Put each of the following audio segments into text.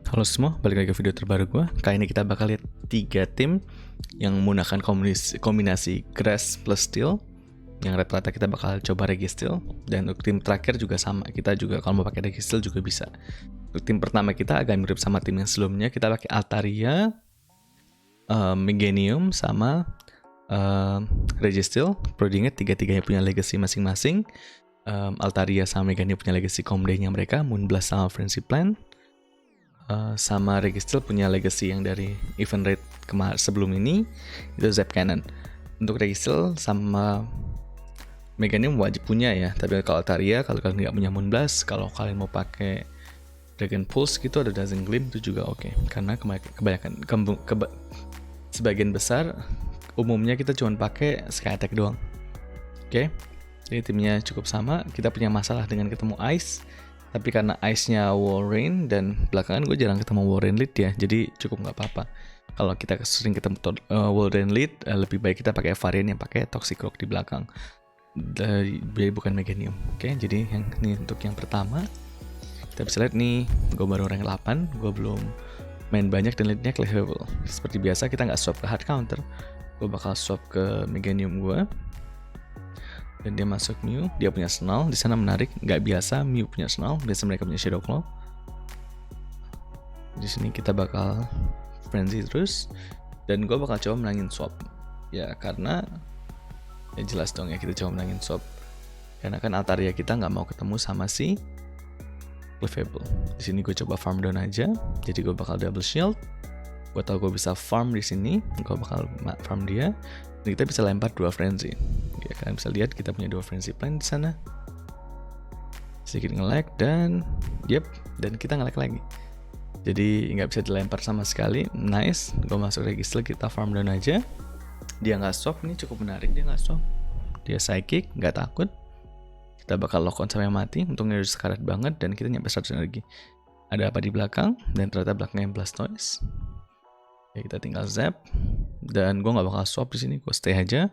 Halo semua, balik lagi ke video terbaru gue. Kali ini kita bakal lihat 3 tim yang menggunakan kombinasi grass plus steel. Yang rata-rata kita bakal coba registeel. Dan untuk tim terakhir juga sama, kita juga kalau mau pakai registeel juga bisa. Untuk tim pertama kita agak mirip sama tim yang sebelumnya. Kita pakai Altaria, Meganium sama registeel. Perlu diingat tiga-tiganya punya legacy masing-masing. Altaria sama Meganium punya legacy comday-nya mereka, Moonblast sama Frenzy Plan. Sama registeel punya legacy yang dari event raid sebelum ini, itu Zap Cannon. Untuk registeel sama Meganium wajib punya ya, tapi kalau Altaria, kalau kalian nggak punya Moonblast, kalau kalian mau pakai Dragon Pulse gitu, ada Dazzling Gleam itu juga oke. Karena sebagian besar umumnya kita cuma pakai Sky Attack doang. Oke. Jadi timnya cukup sama. Kita punya masalah dengan ketemu Ice, tapi karena Ice-nya Walrein dan belakangan gue jarang ketemu Walrein lead ya, jadi cukup nggak apa-apa. Kalau kita sering ketemu Walrein lead, lebih baik kita pakai varian yang pakai Toxic Rock di belakang. Bukan Meganium. Oke, jadi ini untuk yang pertama. Kita bisa lihat nih, gue baru rank 8, gue belum main banyak dan leadnya clearable. Seperti biasa kita nggak swap ke hard counter, gue bakal swap ke Meganium gue. Dan dia masuk Mew, dia punya Snarl, di sana menarik, nggak biasa Mew punya Snarl, biasa mereka punya Shadow Claw. Di sini kita bakal frenzy terus, dan gue bakal coba menangin swap. Ya karena ya jelas dong ya kita coba menangin swap, karena kan Altaria kita nggak mau ketemu sama si Cleavable. Di sini gue coba farm down aja, jadi gue bakal double shield. Gue tau gue bisa farm di sini, gue bakal farm dia. Dan kita bisa lempar 2 frenzy. Ya, kalian bisa lihat kita punya 2 frenzy plan di sana. Sedikit nge-lag dan dan kita nge-lag lagi. Jadi nggak bisa dilempar sama sekali. Nice, gue masuk registeel, kita farm down aja. Dia nggak swap, ini cukup menarik, dia nggak swap. Dia psychic, nggak takut. Kita bakal lock on sampai mati. Untungnya udah sekarat banget dan kita nyampe 100 energi. Ada apa di belakang? Dan ternyata belakangnya Blastoise. Ya, kita tinggal zap. Dan gue nggak bakal swap di sini, gue stay aja.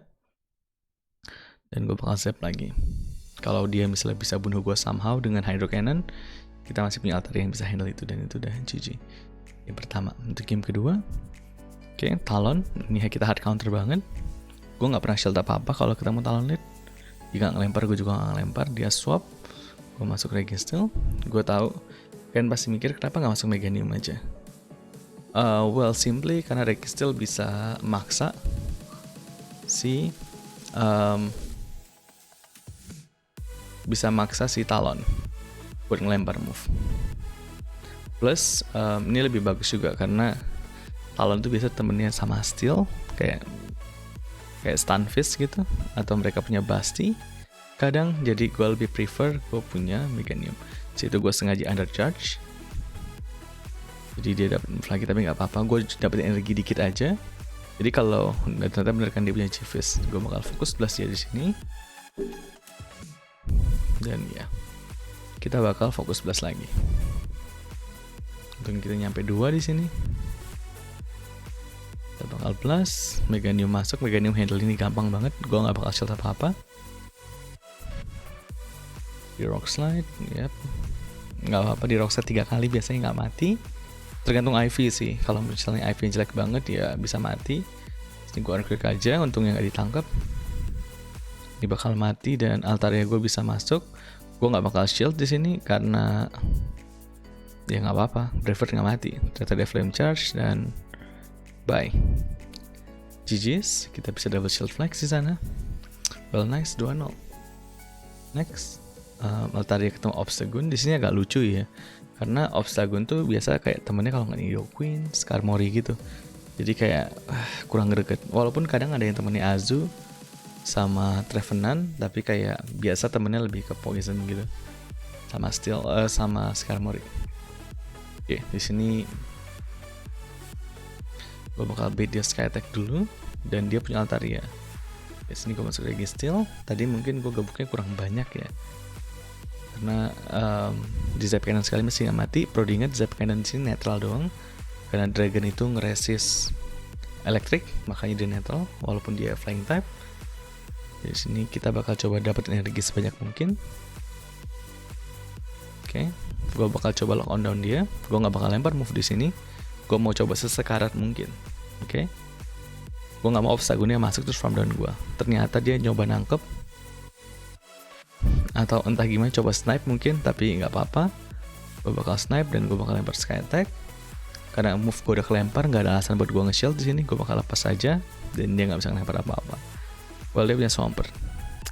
Dan gue bakal zap lagi. Kalau dia misalnya bisa bunuh gue somehow dengan Hydro Cannon, kita masih punya Altaria yang bisa handle itu, dan itu udah GG. Yang pertama. Untuk game kedua, oke, Talon. Ini kita hard counter banget. Gue nggak pernah shield apa-apa kalau ketemu Talon lead. Dia nggak ngelempar, gue juga nggak ngelempar. Dia swap, gue masuk registeel. Gue tahu kalian pasti mikir kenapa nggak masuk Meganium aja. Well, simply karena registeel bisa maksa si Talon buat ngelempar move. Plus ini lebih bagus juga karena Talon tuh biasa temennya sama Steel, kayak Stunfisk gitu, atau mereka punya Basti kadang. Jadi gue lebih prefer gue punya Meganium. Situ gue sengaja undercharge, jadi dia dapat move lagi, tapi nggak apa-apa, gue dapat energi dikit aja. Jadi kalau ternyata bener kan dia punya Chiefis, gue bakal fokus blast dia di sini. Dan ya, kita bakal fokus blast lagi. Untung kita nyampe 2 di sini. Kita bakal blast, Meganium masuk, Meganium handle ini gampang banget, gue nggak bakal shield apa-apa. Di rock slide, yep, nggak apa-apa, di rock slide 3 kali biasanya nggak mati. Tergantung IV sih, kalau misalnya IV jelek banget ya bisa mati. Ini gue unclick aja, untungnya nggak ditangkap. Ini bakal mati dan Altaria gue bisa masuk. Gue nggak bakal shield di sini karena ya nggak apa-apa, Brevet nggak mati. Ternyata dia flame charge dan bye. GG's, kita bisa double shield flex di sana. Well, nice, 2-0. Next, Altaria ketemu Obstagoon. Di sini agak lucu ya, karena Obstagoon tuh biasa kayak temennya kalau nggak Nido Queen, Skarmory gitu. Jadi kayak kurang greget. Walaupun kadang ada yang temennya Azu sama Trevenant, tapi kayak biasa temennya lebih ke Poison gitu. Sama Steel, sama Skarmory. Oke, di sini gue bakal bait dia Sky Attack dulu, dan dia punya Altaria. Di sini gue masuk registeel. Tadi mungkin gue gabuknya kurang banyak ya, karena di Zap Cannon sekali mesti nggak mati. Perlu diingat Zap Cannon di sini netral doang, karena Dragon itu ngeresist elektrik, makanya dia netral walaupun dia flying type. Di sini kita bakal coba dapat energi sebanyak mungkin. Oke, gue bakal coba lock on down dia. Gue nggak bakal lempar move di sini. Gue mau coba sesekarat mungkin. Oke. Gue nggak mau Obstagonia masuk terus farm down gue. Ternyata dia nyoba nangkep. Atau entah gimana, coba snipe mungkin, tapi nggak apa-apa. Gue bakal snipe dan gue bakal lempar sky attack. Karena move gue udah kelempar, nggak ada alasan buat gue nge-shield di sini. Gue bakal lepas saja dan dia nggak bisa ngelempar apa-apa. Well, dia punya Swampert.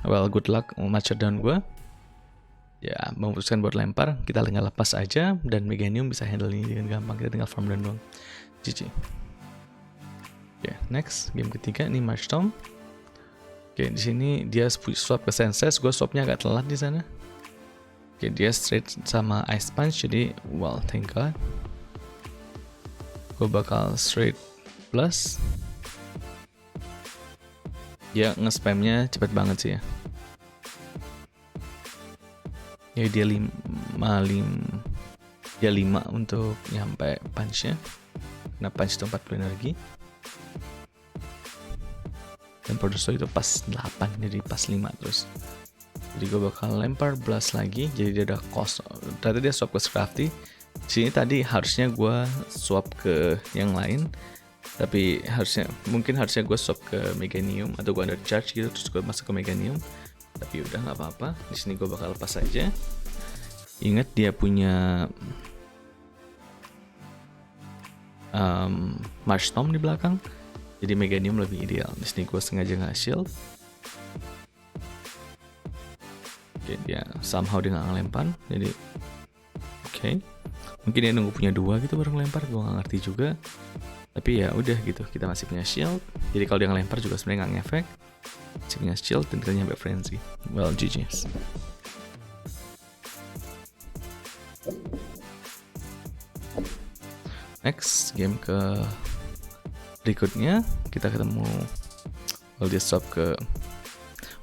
Well, good luck match down gue. Ya, memutuskan buat lempar, kita tinggal lepas aja dan Meganium bisa handle ini dengan gampang. Kita tinggal farm down doang. GG. Oke, next game ketiga ini Marchstorm. Oke, di sini dia swap ke Senses, gue swapnya agak telat di sana. Oke, dia straight sama Ice Punch, jadi well, thank God. Gue bakal straight plus. Dia nge-spamnya cepet banget sih ya. Ya dia 5 untuk nyampe punch-nya. Nah, punch itu 40 energi. Dan Produce itu pas 8, jadi pas 5 terus. Jadi gue bakal lempar blast lagi, jadi dia udah cost. Ternyata dia swap ke Scrafty. Sini tadi harusnya gue swap ke yang lain, tapi mungkin harusnya gue swap ke Meganium atau gue under charge gitu terus gue masuk ke Meganium. Tapi udah nggak apa-apa. Di sini gue bakal lepas aja. Ingat dia punya Marchstorm di belakang, jadi Meganium lebih ideal. Di sini gue sengaja nggak shield. Oke, dia somehow dia nggak ngelempar. Jadi oke. Mungkin dia nunggu punya 2 gitu baru ngelempar. Gue nggak ngerti juga. Tapi ya udah gitu. Kita masih punya shield. Jadi kalau dia ngelempar juga sebenarnya nggak ngefek. Masih punya shield dan kita nyampe frenzy. Well, GG's. Next game ke berikutnya kita ketemu. Well, dia swap ke.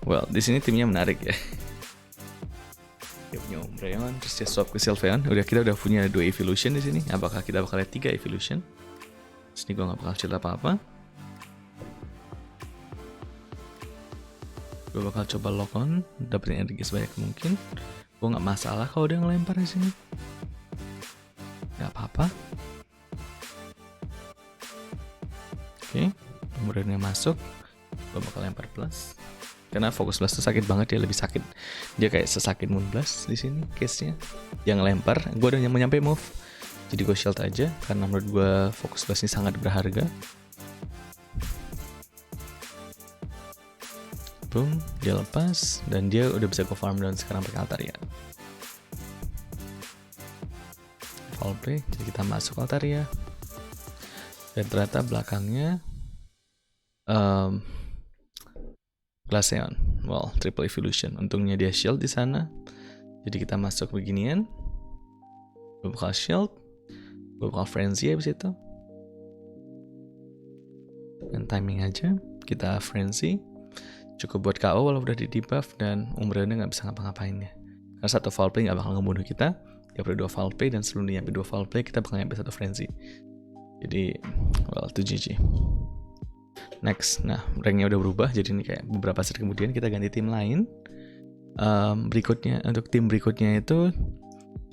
Well, di sini timnya menarik ya. Dia punya Umbreon, terus dia swap ke Sylveon. Kita udah punya 2 evolution di sini. Apakah kita bakal lihat 3 evolution? Sini gue nggak bakal cerita apa-apa. Gue bakal coba lock on, dapetin energi sebanyak mungkin. Gue nggak masalah kalau dia ngelempar di sini. Nggak apa-apa. Oke, Umbreonnya masuk. Gue bakal lempar plus. Karena fokus blast itu sakit banget, dia lebih sakit. Dia kayak sesakit Moonblast di sini case-nya. Yang ngelempar, gue udah nyampe move. Jadi gue shield aja karena menurut gue fokus blast ini sangat berharga. Boom, dia lepas dan dia udah bisa go farm down sekarang pakai Altaria. Foul play, jadi kita masuk Altaria. Dan ternyata belakangnya Glaceon. Well, triple evolution. Untungnya dia shield di sana. Jadi kita masuk beginian. Gue bakal shield. Gue bakal frenzy abis itu. Dan timing aja. Kita frenzy. Cukup buat KO walau udah di debuff. Dan Umbreonnya gak bisa ngapa-ngapain ya. Karena satu foul play gak bakal ngebunuh kita. Dia perlu 2 foul play. Dan sebelum dia nyampe 2 foul play, kita bakal nyampe 1 frenzy. Jadi, well, itu GG. Next, nah ranknya udah berubah, jadi ini kayak beberapa set kemudian kita ganti tim lain. Berikutnya untuk tim berikutnya itu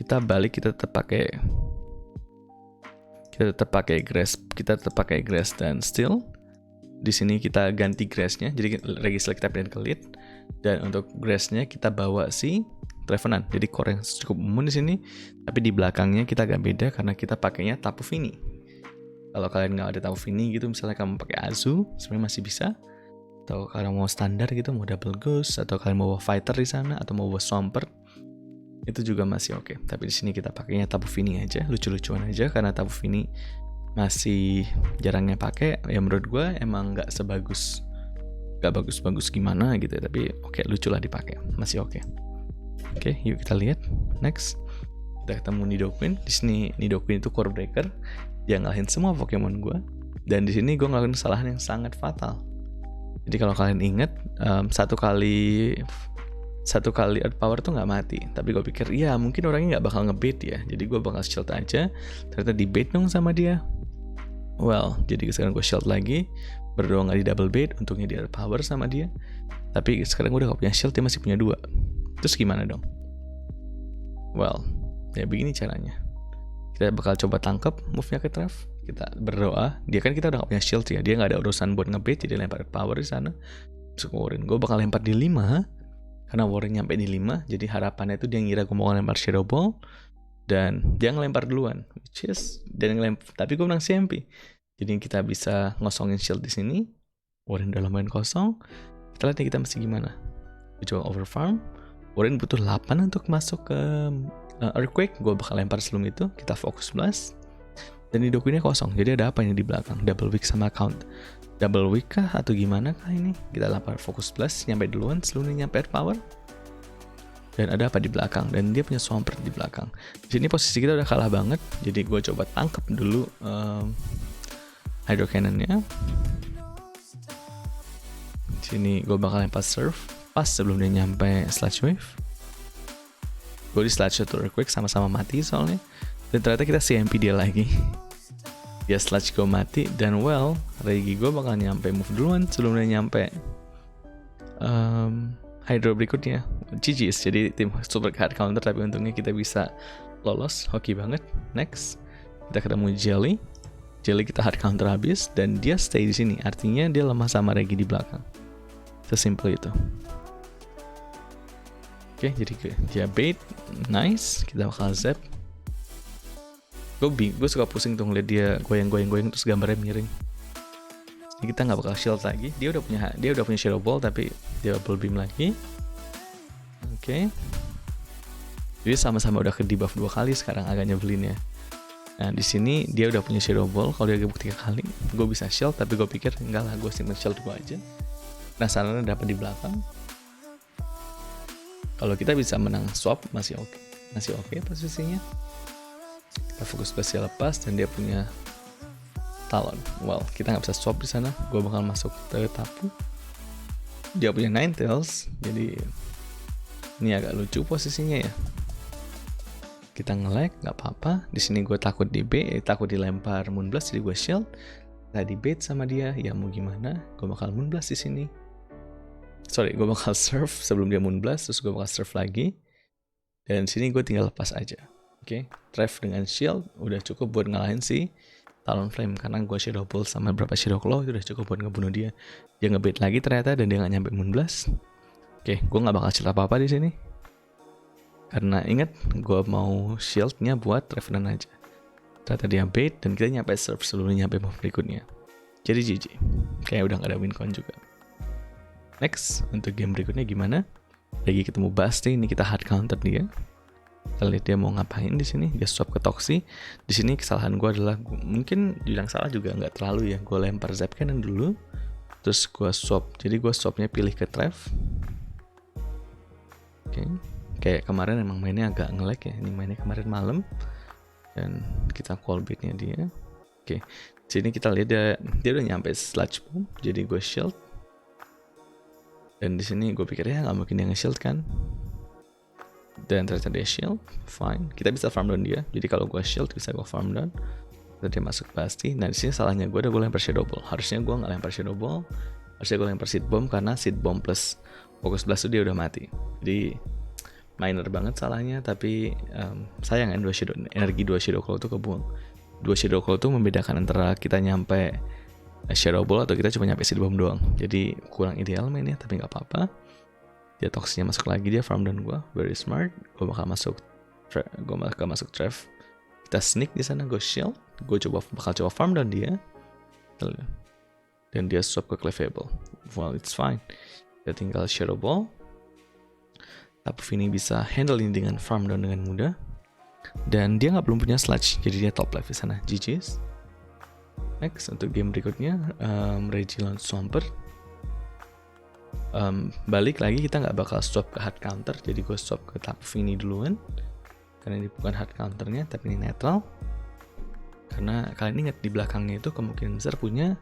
kita balik, kita tetap pakai grass dan steel. Di sini kita ganti grassnya, jadi Regisaur kita pindahin ke lead, dan untuk grassnya kita bawa si Trevenant. Jadi core yang cukup umum di sini, tapi di belakangnya kita agak beda karena kita pakainya Tapu Fini. Kalau kalian nggak ada Tapu Fini gitu, misalnya kamu pakai Azu, sebenarnya masih bisa. Atau kalian mau standar gitu, mau double ghost, atau kalian mau bawa fighter di sana, atau mau bawa Swampert, itu juga masih oke. Tapi di sini kita pakainya Tapu Fini aja, lucu-lucuan aja, karena Tapu Fini masih jarangnya pakai. Ya menurut gue emang nggak bagus-bagus gimana gitu ya, tapi oke, lucu lah dipakai, masih oke. Oke, yuk kita lihat. Next, kita ketemu Nidoqueen. Di sini Nidoqueen itu core breaker. Dia ngalahin semua Pokemon gue. Dan di sini gue ngelakuin kesalahan yang sangat fatal. Jadi kalau kalian inget, satu kali earth power tuh nggak mati. Tapi gue pikir, ya mungkin orangnya nggak bakal ngebait ya. Jadi gue bakal shield aja. Ternyata di bait dong sama dia. Well, jadi sekarang gue shield lagi. Berdoa nggak di double bait. Untungnya di earth power sama dia. Tapi sekarang gue udah gak punya shield, dia masih punya 2. Terus gimana dong? Well, Ya begini caranya. Kita bakal coba tangkap move-nya ke Trev. Kita berdoa. Dia kan kita udah gak punya shield ya. Dia gak ada urusan buat ngebait, jadi lempar power di sana. Masuk Warren. Gue bakal lempar di 5. Karena Warren nyampe di 5. Jadi harapannya itu dia ngira gue mau lempar Shadow Ball. Dan dia ngelempar duluan, which is tapi gue menang CMP. Jadi kita bisa ngosongin shield di sini. Warren udah lumayan kosong. Kita lihat nih kita mesti gimana. Gue coba overfarm. Warren butuh 8 untuk masuk ke Earthquake. Gue bakal lempar sebelum itu. Kita fokus blast. Dan di Dokuinnya kosong. Jadi ada apa ini di belakang? Double Wick sama count. Double Wick kah atau gimana kah ini? Kita lempar fokus blast. Nyampe duluan sebelumnya nyampe Earth Power. Dan ada apa di belakang, dan dia punya Swampert di belakang. Di sini posisi kita udah kalah banget, jadi gue coba tangkap dulu Hydro Cannon-nya. Di sini gue bakal lempar Surf pas sebelum dia nyampe Sludge Wave. Gue di Sludge atau Earthquake sama-sama mati soalnya, dan ternyata kita CMP dia lagi. Dia Sludge gue mati, dan Regi gue bakal nyampe move duluan sebelum dia nyampe Hydro berikutnya. GG's, jadi tim super hard counter, tapi untungnya kita bisa lolos. Hoki banget. Next, kita ketemu Jelly. Jelly kita hard counter habis, dan dia stay di sini. Artinya dia lemah sama Regi di belakang. Sesimpel itu. Oke, jadi dia bait. Nice, kita bakal zap. Gue suka pusing tuh ngeliat dia goyang-goyang terus gambarnya miring. Jadi kita nggak bakal shield lagi. Dia udah punya Shadow Ball, tapi dia double beam lagi. Oke. Jadi sama-sama udah ke debuff 2 kali sekarang, agak nyebelin ya. Nah di sini dia udah punya Shadow Ball. Kalau dia gebuk 3 kali, gue bisa shield. Tapi gue pikir enggak lah, gue simpen shield gue aja. Nah sarannya dapat di belakang. Kalau kita bisa menang swap masih oke posisinya. Kita fokus spesial lepas, dan dia punya Talon. Kita nggak bisa swap di sana. Gue bakal masuk ke Tapu. Dia punya Ninetales, jadi ini agak lucu posisinya ya. Kita nge-lag, nggak apa-apa. Di sini gue takut takut dilempar Moonblast, jadi gue shield. Tadi bait sama dia, ya mau gimana? Gue bakal Moonblast di sini. Gue bakal surf sebelum dia Moonblast, terus gue bakal surf lagi. Dan di sini gue tinggal lepas aja. Oke, Trev dengan shield udah cukup buat ngalahin si Talonflame, karena gue Shadow Ball sama beberapa Shadow Claw itu udah cukup buat ngebunuh dia. Dia ngebait lagi ternyata, dan dia nggak nyampe Moonblast. Oke, gue nggak bakal shield apa-apa di sini, karena ingat gue mau shieldnya buat Revenant aja. Ternyata dia bait, dan kita nyampe surf sebelumnya nyampe move berikutnya. Jadi GG, kayak udah nggak ada win con juga. Next, untuk game berikutnya gimana? Lagi ketemu Basti, ini kita hard counter dia. Kita lihat dia mau ngapain di sini. Dia swap ke Toxi. Di sini kesalahan gue adalah mungkin dibilang salah juga nggak terlalu ya. Gue lempar Zap Cannon dulu, terus gue swap. Jadi gue swapnya pilih ke Trev. Oke. Kayak kemarin emang mainnya agak nge-lag ya. Ini mainnya kemarin malam, dan kita call beatnya dia. Oke. Sini kita lihat dia udah nyampe Sludge Bomb. Jadi gue shield. Dan di sini gue pikir ya nggak mungkin dia nge-shield kan. Dan ternyata dia shield, fine. Kita bisa farm down dia. Jadi kalau gue shield bisa gue farm down. Dan dia masuk pasti. Nah di sini salahnya gue lempar Shadow Ball. Harusnya gue nggak lempar Shadow Ball. Harusnya gue lempar Seed Bomb, karena Seed Bomb plus Focus Blast itu dia udah mati. Jadi minor banget salahnya. Tapi sayang kan energi 2 Shadow Claw itu kebuang. 2 Shadow Claw itu membedakan antara kita nyampe Shadow Ball atau kita cuma nyampe Seed Bomb doang. Jadi kurang ideal mainnya, tapi nggak apa-apa. Dia Toxinya masuk lagi, dia farm down gue, very smart. Gue bakal masuk Trev. Kita sneak di sana, gue shield. Gue bakal coba farm down dia. Dan dia swap ke Clefable. It's fine. Kita tinggal Shadow Ball. Tapu Fini bisa handle ini dengan farm down dengan mudah. Dan dia belum punya sludge, jadi dia top life di sana. GG's. Next, untuk game berikutnya, Regi lawan Swampert. Balik lagi, kita nggak bakal swap ke hard counter, jadi gue swap ke Tapu Fini duluan, karena ini bukan hard counternya tapi ini netral. Karena kalian ingat di belakangnya itu kemungkinan besar punya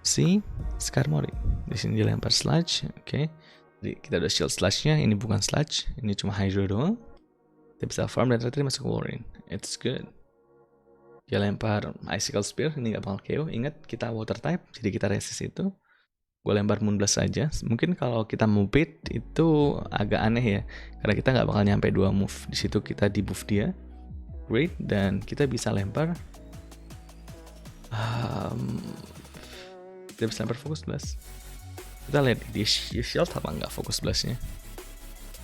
si Skarmory. Di sini dia lempar sludge. Oke. Jadi kita udah shield sludge-nya, ini bukan sludge, ini cuma hydro doang. Kita bisa farm dan ternyata masuk ke Warren. It's good. Dia lempar Icicle Spear, ini nggak bakal KO. Ingat kita water type, jadi kita resist itu. Gue lempar Moonblast saja. Mungkin kalau kita mau bait itu agak aneh ya, karena kita nggak bakal nyampe 2 move. Di situ kita debuff dia. great, dan kita bisa lempar fokus blast. Kita lihat di shield apa nggak fokus blastnya.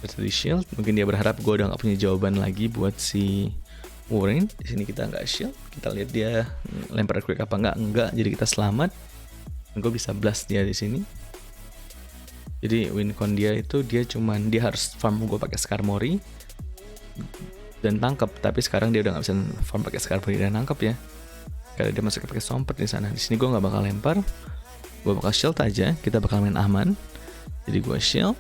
Di shield, mungkin dia berharap gue udah nggak punya jawaban lagi buat si Warren. Di sini kita nggak shield, kita lihat dia lempar quick apa enggak, jadi kita selamat. Gue bisa blast dia di sini. Jadi win con dia itu dia harus farm gue pakai Scar Mori dan tangkap, tapi sekarang dia udah nggak bisa farm pakai Scar Mori dan nangkap ya, karena dia masih pakai Swampert di sana. Di sini gue nggak bakal lempar, gue bakal shield aja, kita bakal main aman. Jadi gue shield,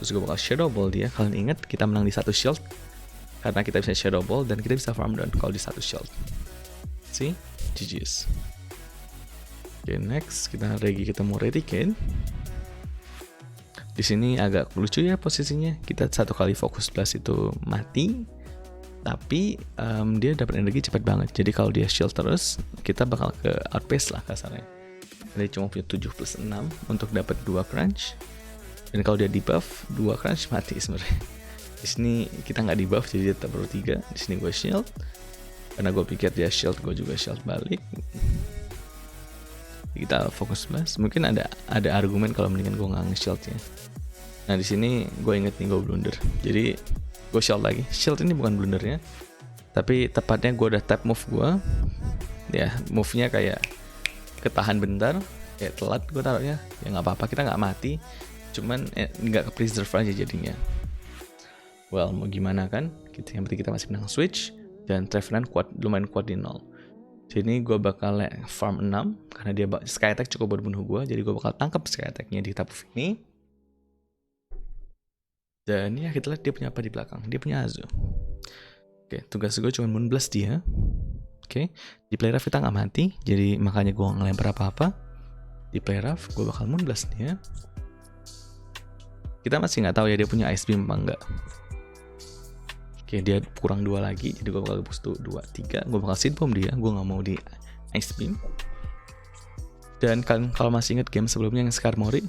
terus gue bakal Shadow Ball dia. Kalian ingat kita menang di satu shield karena kita bisa Shadow Ball dan kita bisa farm down kalau di satu shield. See, GG's. Oke, next kita lagi ketemu Raticate. Di sini agak lucu ya posisinya. Kita satu kali fokus blast itu mati, tapi dia dapat energi cepat banget. Jadi kalau dia shield terus, kita bakal ke outpace lah kasarnya. Dia cuma punya 7+6 untuk dapat 2 crunch. Dan kalau dia debuff 2 crunch mati sebenarnya. Di sini kita nggak debuff, jadi dia tetap baru 3. Di sini gue shield, karena gue pikir dia shield, gue juga shield balik. Kita fokus blast. Mungkin ada argumen kalau mendingan gue nggak nge-shield ya. Nah di sini gue inget nih gue blunder. Jadi gue shield lagi. Shield ini bukan blundernya, tapi tepatnya gue udah tap move gue. Ya move-nya kayak ketahan bentar, kayak telat gue taruhnya. Ya nggak apa-apa, kita nggak mati. Cuman nggak ke preserve aja jadinya. Well mau gimana kan? Yang penting kita masih menang switch dan Trevenant lumayan kuat di 0. Sini gue bakal farm 6 karena dia sky attack cukup buat bunuh gue, jadi gue bakal tangkap sky attacknya di Tapu ini. Dan ya kita lihat dia punya apa di belakang, dia punya Azu. Oke, tugas gue cuma moonblast dia. Oke, di play rough kita nggak mati, jadi makanya gue ngelempar apa-apa. Di play rough gue bakal moonblast dia. Kita masih nggak tahu ya dia punya ice beam apa enggak. Oke, dia kurang 2 lagi, jadi gue bakal boost 2, 3. Gue bakal seed bomb dia, gue nggak mau di ice beam. Dan kan kalau masih ingat game sebelumnya yang Scar Mori.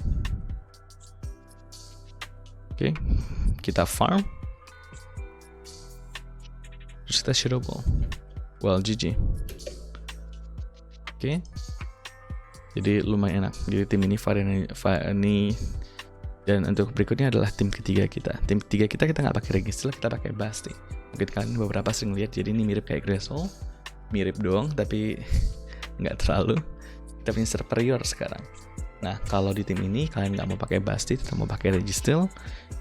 Oke, kita farm. Terus kita Shadow Ball. Well, GG. Oke. Jadi lumayan enak. Jadi tim ini varian ini. Dan untuk berikutnya adalah tim ketiga kita. Tim ketiga kita nggak pakai Register, kita pakai Basti. Mungkin kalian beberapa sering lihat, jadi ini mirip kayak Gressel. Mirip doang, tapi nggak terlalu. Kita punya superior sekarang. Nah, kalau di tim ini kalian nggak mau pakai Basti, tetap mau pakai Registeel,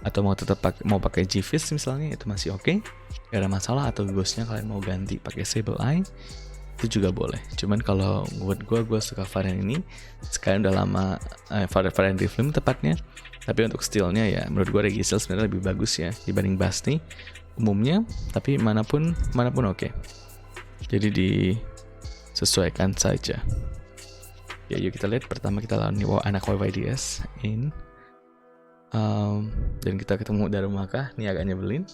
atau mau pakai G-Fist misalnya, itu masih oke. Gak ada masalah. Atau Ghostnya kalian mau ganti pakai Sable Eye, itu juga boleh. Cuman kalau buat gue suka varian ini. Sekarang udah lama varian Riflim tepatnya. Tapi untuk stealnya ya menurut gue Registeel sebenarnya lebih bagus ya dibanding Basti umumnya. Tapi manapun oke. Jadi disesuaikan saja. Ya yuk kita lihat. Pertama kita lawan anak YYDS in. Dan kita ketemu Darumaka. Ini agak nyebelin.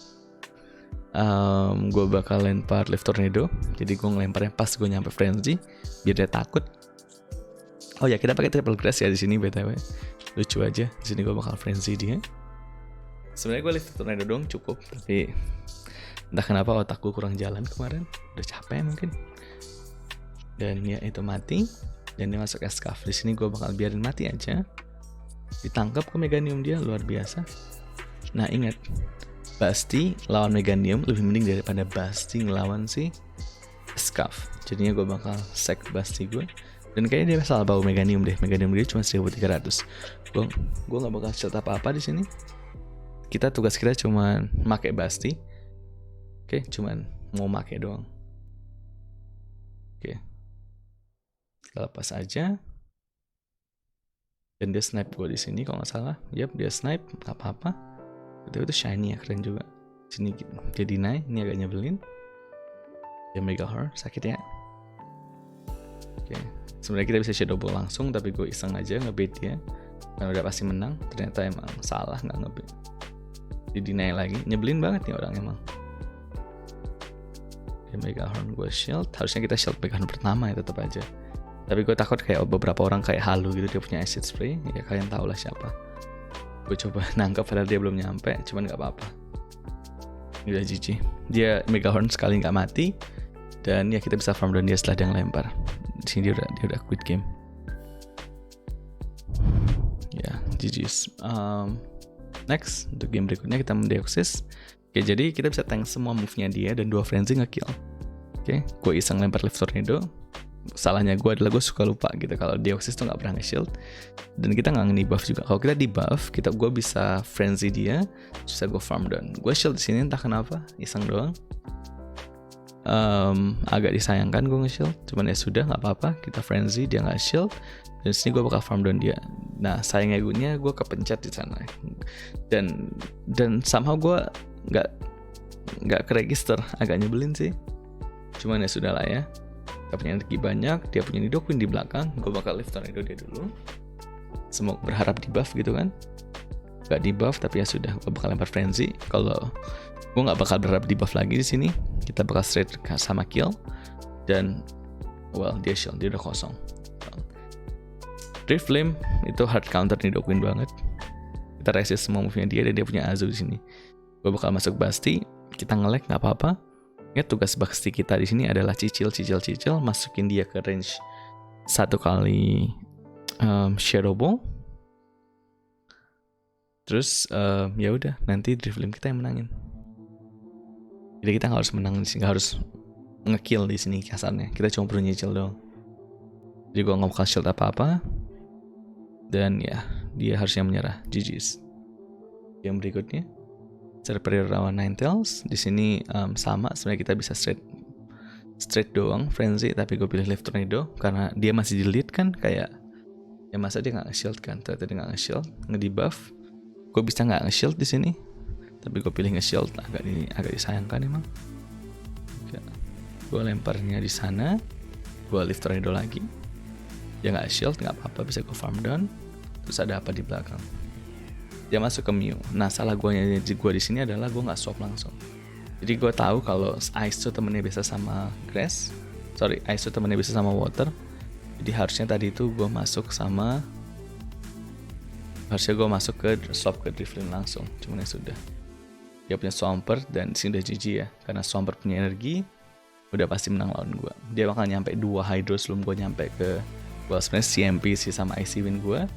Gue bakal lempar Lift Tornado. Jadi gue ngelemparnya pas gue nyampe Frenzy biar dia takut. Oh ya, kita pakai Triple Grass ya di sini BTW. Lucu aja. Di sini gue bakal Frenzy dia. Sebenarnya gue Lift Tornado dong cukup, tapi entah kenapa otak gue kurang jalan kemarin. Udah capek mungkin. Dan ya itu mati. Dan dia masuk Escaf. Di sini gue bakal biarin mati aja. Ditangkap ke Meganium dia, luar biasa. Nah ingat, Basti lawan Meganium lebih mending daripada Basti ngelawan si Escaf. Jadinya gue bakal sack Basti gue. Dan kayaknya dia salah bawa Meganium deh. Meganium dia cuma 1300. Gue nggak bakal shield apa-apa di sini. Tugas kita cuma make Basti. Oke, cuman mau make doang. Oke. Kita lepas aja. Dan dia snipe gue di sini kalau nggak salah. Yap, dia snipe, nggak apa-apa. Itu shiny ya, keren juga. Sini dia deny, ini agak nyebelin. Dia Mega Horror, sakit ya. Oke. Sebenarnya kita bisa Shadow Ball langsung, tapi gue iseng aja ngebait dia. Karena udah pasti menang, ternyata emang salah nggak ngebait. Di deny lagi, nyebelin banget nih orang emang. Dia Mega Horn, gue shield. Harusnya kita shield Mega Horn pertama ya, tetap aja. Tapi gue takut kayak beberapa orang kayak Halu gitu, dia punya acid spray. Ya kalian tau lah siapa. Gue coba nangkep padahal dia belum nyampe, cuman gak apa-apa. Udah GG. Dia Mega Horn sekali nggak mati. Dan ya kita bisa farm down dia setelah dia ngelempar. Di sini dia udah quit game. Ya, GG's. Next, untuk game berikutnya kita mendeoxys. Oke, jadi kita bisa tank semua move-nya dia dan 2 frenzy nge-kill. Oke, gue iseng lempar Lift Tornado. Salahnya gue adalah gue suka lupa gitu kalau deoxys tuh nggak pernah nge-shield. Dan kita nggak nge-debuff juga. Kalau kita debuff, gue bisa frenzy dia, terus gue farm down. Gue shield di sini entah kenapa, iseng doang. Agak disayangkan gue nge-shield, cuman ya sudah, nggak apa-apa, kita frenzy, dia nggak shield, dan sini gue bakal farm down dia. Nah sayangnya gue kepencet di sana, dan somehow gue nggak ke register, agak nyebelin sih, cuman ya sudah lah ya. Dia punya energi banyak, dia punya Nidoqueen di belakang, gue bakal Lift Tornado dia dulu, semua berharap di buff gitu kan, nggak di buff tapi ya sudah, gue bakal lempar frenzy. Kalau gue nggak bakal berharap di buff lagi di sini, kita bakal straight sama kill, dan well dia shield, dia udah kosong. Drift Flame itu hard counter Nidoqueen banget. Kita resist semua move-nya dia, dan dia punya Azu di sini. Gue bakal masuk Basti, kita nge-lag nggak apa-apa. Ya tugas Basti kita di sini adalah cicil, masukin dia ke range 1 kali Shadow Ball. Terus ya udah, nanti Drift Flame kita yang menangin. Jadi kita nggak harus menang di sini, nggak harus nge-kill di sini kasarnya. Kita cuma perlu nyicil doang. Jadi gue nggak bakal shield apa-apa. Dan ya, dia harusnya menyerah. GG's. Yang berikutnya, Serperior lawan Ninetales. Di sini sama, sebenarnya kita bisa straight doang frenzy, tapi gue pilih Lift Tornado karena dia masih di lead kan, kayak ya masa dia nggak nge-shield kan? Ternyata dia nggak nge-shield, nge-debuff. Gue bisa nggak nge-shield di sini, tapi gue pilih nge-shield. Agak disayangkan emang. Gue lemparnya di sana, gue Lift Tornado lagi. Dia nggak shield, nggak apa-apa, bisa gue farm down. Terus ada apa di belakang? Dia masuk ke Mew. Nah salah gue di sini adalah gue nggak swap langsung. Jadi gue tahu kalau Ice tuh temennya biasa sama Grass. Ice tuh temennya biasa sama Water. Jadi harusnya tadi itu gue masuk ke swap ke Drift Flame langsung. Cuman ya sudah. Dia punya Swampert dan di sini udah GG ya. Karena Swampert punya energi, udah pasti menang lawan gue. Dia bakal nyampe 2 Hydro sebelum gue nyampe ke sebenarnya CMP sih sama Icy Wind gue.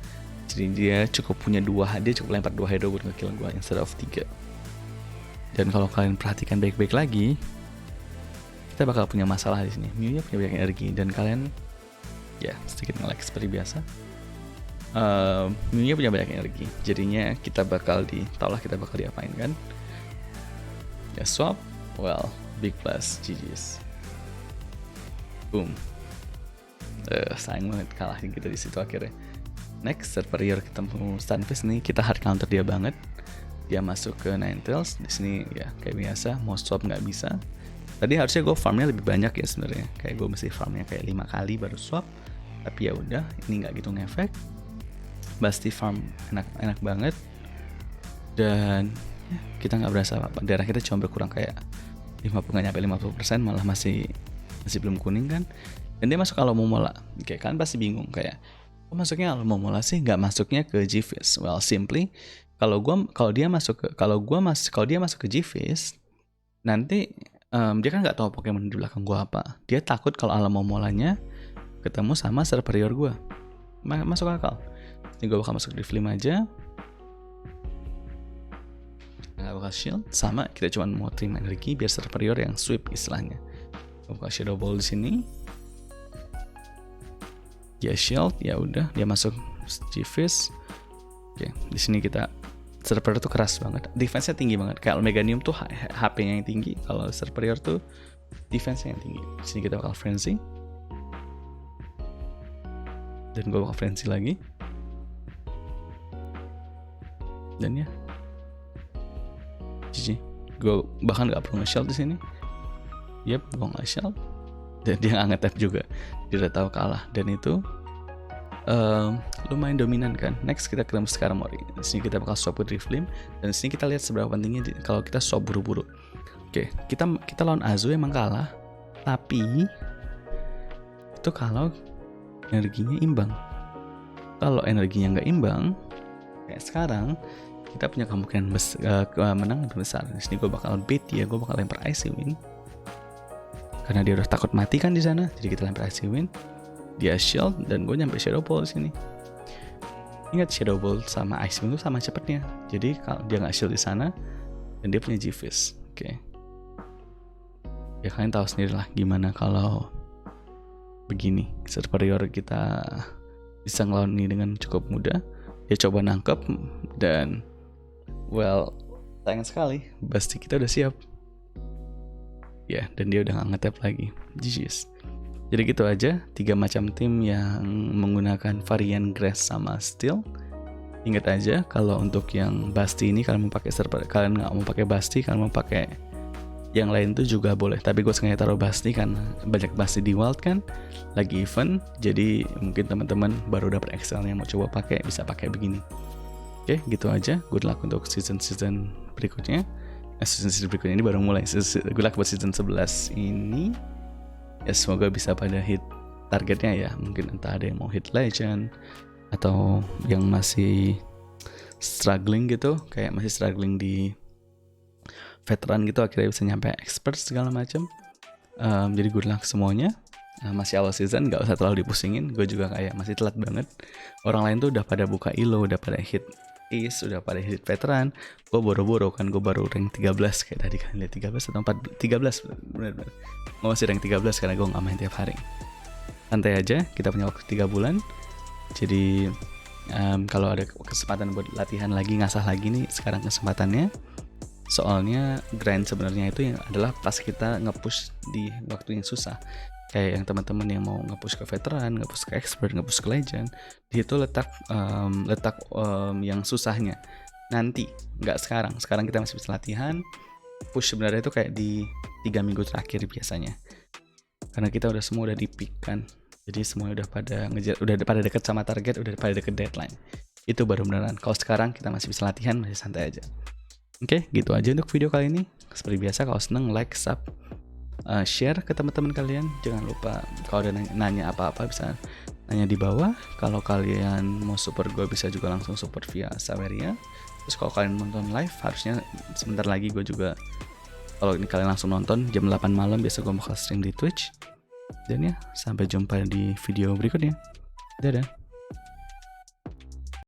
Jadi dia cukup punya 2, dia cukup lempar 2 Hydro buat nge-kill gue instead of 3. Dan kalau kalian perhatikan baik-baik lagi, kita bakal punya masalah di sini. Mew-nya punya banyak energi dan kalian ya sedikit nge-lag seperti biasa. Mew-nya punya banyak energi, jadinya kita bakal diapain kan? Ya swap, well, big plus, GG's. Boom. Sayang banget kalah kita di situ akhirnya. Next, Serperior ketemu Stunfisk nih, kita hard counter dia banget. Dia masuk ke Ninetales. Di sini ya kayak biasa, mau swap nggak bisa. Tadi harusnya gue farmnya lebih banyak ya sebenarnya. Kayak gue mesti farmnya kayak 5 kali baru swap. Tapi ya udah, ini nggak gitu ngefek. Basti farm enak banget. Dan ya, kita nggak berasa apa-apa. Darah kita cuma berkurang kayak 50, nggak nyampe 50%, malah masih belum kuning kan. Dan dia masuk Alomomola. Kayak kan pasti bingung kayak, kok masuknya Alomomola sih, nggak masuknya ke G-Fizz? Well, simply kalau dia masuk ke G-Fizz, nanti dia kan nggak tahu Pokemon di belakang gua apa. Dia takut kalau Alomomolanya ketemu sama Serperior gua. Masuk akal. Ini gua bakal masuk di Flame aja. Nggak bakal shield, sama kita cuma mau terima energi biar Serperior yang sweep istilahnya. Gua bakal Shadow Ball di sini. Dia shield, ya udah dia masuk G-Fizz. Oke, di sini kita Serperior tuh keras banget, defense-nya tinggi banget. Kayak Meganium tuh HP-nya yang tinggi, kalau Serperior tuh defense-nya yang tinggi. Di sini kita bakal frenzy. Dan gue bakal frenzy lagi. Dan ya, GG. Gue bahkan gak perlu nge-shield di sini. Yep, gue nggak shield. Dan dia nggak nge-tap juga. Dia udah tahu kalah. Dan itu lumayan dominan kan. Next kita ketemu Skarmory. Di sini kita bakal swap ke Drift Flame. Dan di sini kita lihat seberapa pentingnya kalau kita swap buru-buru. Oke, kita lawan Azu emang kalah. Tapi itu kalau energinya imbang. Kalau energinya nggak imbang, kayak sekarang, kita punya kemungkinan menang lebih besar. Di sini gue bakal bait dia, gue bakal lempar Icy Wind karena dia udah takut mati kan di sana. Jadi kita lempar Icy Wind, dia shield, dan gue nyampe Shadow Ball di sini. Ingat, Shadow Ball sama Ice Wind itu sama cepatnya. Jadi kalau dia nggak shield di sana dan dia punya G-Fist, oke. Ya kalian tahu sendiri lah gimana kalau begini. Superior kita bisa ngelawan ini dengan cukup mudah. Dia coba nangkep dan well, sayang sekali Basti kita udah siap. Ya, dan dia udah nggak ngetap lagi. GG's. Jadi gitu aja 3 macam tim yang menggunakan varian Grass sama Steel. Ingat aja kalau untuk yang Basti ini kalian mau pakai kalian nggak mau pakai Basti, kalian mau pakai yang lain tuh juga boleh. Tapi gue sengaja taruh Basti karena banyak Basti di Wild kan, lagi event. Jadi mungkin teman-teman baru dapat Excel yang mau coba pakai bisa pakai begini. Oke, gitu aja. Good luck untuk season berikutnya. Season berikutnya ini baru mulai. Good luck buat season 11 ini. Ya semoga bisa pada hit targetnya ya. Mungkin entah ada yang mau hit legend atau yang masih struggling gitu, kayak masih struggling di veteran gitu, akhirnya bisa nyampe expert segala macam. Jadi good luck semuanya. Masih awal season, gak usah terlalu dipusingin. Gue juga kayak masih telat banget. Orang lain tuh udah pada buka elo, udah pada hit Ace, udah pada hit veteran. Gue boro-boro kan, gue baru rank 13 kayak tadi kan lihat 13 atau 13 bener-bener. Gue masih rank 13 karena gue gak main tiap hari. Santai aja, kita punya waktu 3 bulan. Jadi kalau ada kesempatan buat latihan lagi, ngasah lagi nih, sekarang kesempatannya. Soalnya grind sebenarnya itu adalah pas kita nge-push di waktu yang susah. Kayak yang teman-teman yang mau nge-push ke veteran, nge-push ke expert, nge-push ke legend, di situ letak yang susahnya nanti, nggak sekarang. Sekarang kita masih bisa latihan. Push sebenarnya itu kayak di 3 minggu terakhir biasanya, karena kita udah semua udah di peak kan. Jadi semuanya udah pada ngejar, udah pada deket sama target, udah pada deket deadline. Itu baru beneran. Kalau sekarang kita masih bisa latihan, masih santai aja. Oke, gitu aja untuk video kali ini. Seperti biasa, kalau seneng like, sub, share ke teman-teman kalian. Jangan lupa kalau ada nanya apa-apa bisa nanya di bawah. Kalau kalian mau support gue bisa juga langsung support via Saweria. Terus kalau kalian nonton live, harusnya sebentar lagi gue juga, kalau ini kalian langsung nonton jam 8 malam, biasa gue bakal stream di Twitch. Dan ya, sampai jumpa di video berikutnya. Dadah.